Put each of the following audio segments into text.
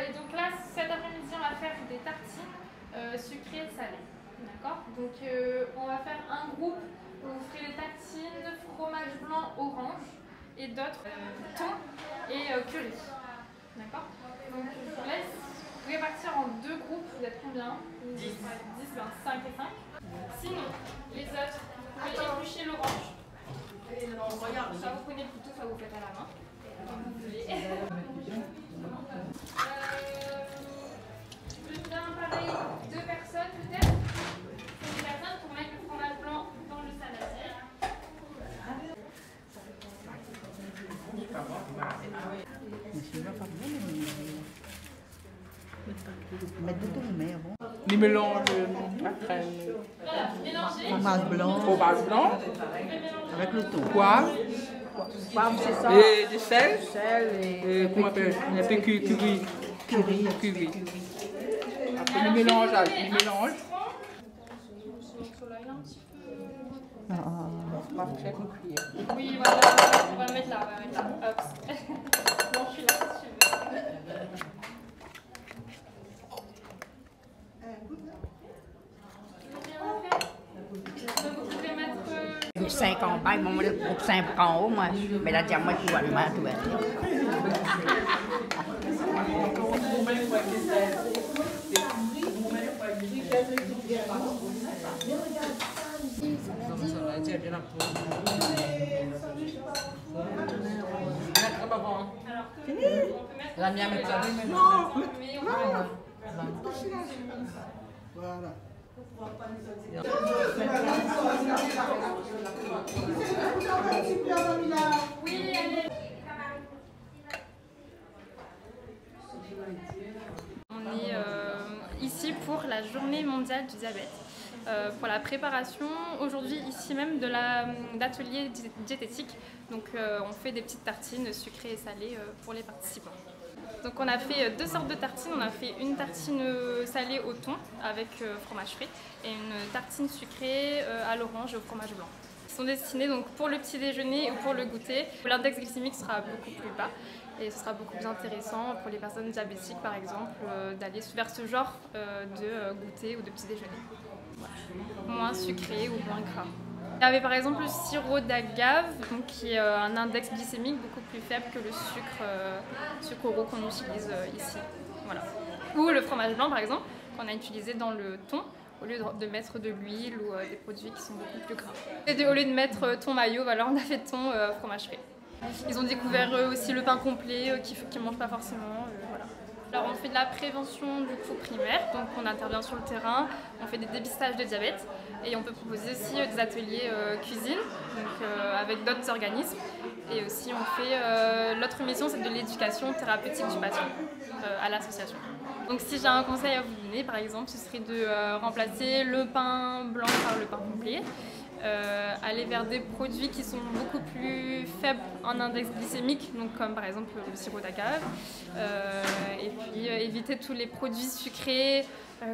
Et donc là, cet après-midi, on va faire des tartines sucrées et salées. D'accord. Donc on va faire un groupe où vous ferez les tartines, fromage blanc, orange et d'autres thon et curry. D'accord. Donc je vous laisse répartir en deux groupes. Vous êtes combien? 10, 5 et 5. Sinon, les autres, vous pouvez éplucher l'orange. Soit vous prenez le couteau, soit vous faites à la main. Comme vous voulez. Je tiens pareil, deux personnes peut-être. Une personne pour mettre le fromage blanc dans le saladier. Les mélanges après. Mélangez. Fromage blanc avec le thon. Poivre. Poivre, c'est ça. Et du sel. Et Comment on appelle? On appelle curry. curry. Après le mélange, le mélange. On va faire une cuillère. Oui, voilà, on va le mettre là, Hop. Non, je suis là, si tu veux. Vous pouvez mettre... Groupe 5 en bas, mon groupe 5 en haut, moi. Mais là, dis moi, tout allemand, tout La mienne est ça. Voilà. Oui, allez. On est ici pour la journée mondiale du diabète. Pour la préparation aujourd'hui ici même de l'atelier diététique. Donc on fait des petites tartines sucrées et salées pour les participants. Donc on a fait deux sortes de tartines. On a fait une tartine salée au thon avec fromage frais et une tartine sucrée à l'orange et au fromage blanc. Ils sont destinés donc pour le petit déjeuner ou pour le goûter. L'index glycémique sera beaucoup plus bas et ce sera beaucoup plus intéressant pour les personnes diabétiques par exemple d'aller vers ce genre de goûter ou de petit déjeuner. Moins sucré ou moins gras. Il y avait par exemple le sirop d'agave, qui est un index glycémique beaucoup plus faible que le sucre roux qu'on utilise ici. Voilà. Ou le fromage blanc par exemple, qu'on a utilisé dans le thon, au lieu de mettre de l'huile ou des produits qui sont beaucoup plus gras. Et au lieu de mettre thon mayo, voilà, on a fait thon fromage frais. Ils ont découvert aussi le pain complet qu'ils ne mangent pas forcément. Voilà. Alors on fait de la prévention du coup primaire, donc on intervient sur le terrain, on fait des dépistages de diabète et on peut proposer aussi des ateliers cuisine donc, avec d'autres organismes. Et aussi on fait, l'autre mission c'est de l'éducation thérapeutique du patient à l'association. Donc si j'ai un conseil à vous donner par exemple, ce serait de remplacer le pain blanc par le pain complet. Aller vers des produits qui sont beaucoup plus faibles en index glycémique, donc comme par exemple le sirop d'agave, et puis éviter tous les produits sucrés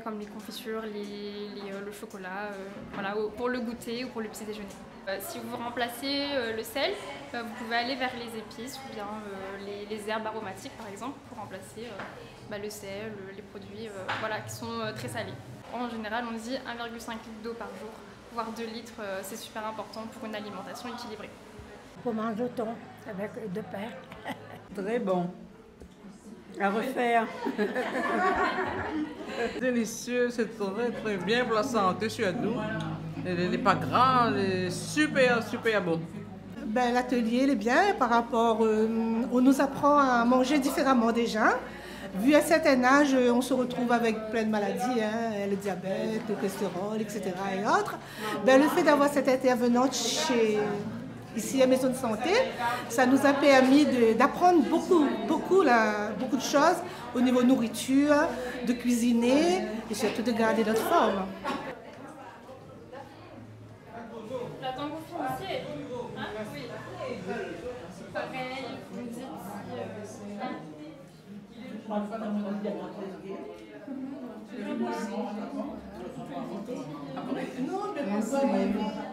comme les confitures, le chocolat, voilà, pour le goûter ou pour le petit déjeuner. Si vous remplacez le sel, vous pouvez aller vers les épices ou bien les herbes aromatiques par exemple pour remplacer le sel, les produits voilà, qui sont très salés. En général on dit 1,5 litre d'eau par jour, voire 2 litres, c'est super important pour une alimentation équilibrée. Pour manger au thon avec deux pains. Très bon. À refaire. Délicieux, c'est très bien pour la santé surtout. Il n'est pas gras, il est super bon. Ben, l'atelier il est bien par rapport, on nous apprend à manger différemment déjà. Vu à un certain âge, on se retrouve avec plein de maladies, hein, le diabète, le cholestérol, etc. et autres. Ben, le fait d'avoir cette intervenante ici à Maison de Santé, ça nous a permis d'apprendre beaucoup de choses au niveau nourriture, de cuisiner et surtout de garder notre forme. J'attends que vous finissiez. Hein? Oui. Pareil, vous me dites si... Non, mais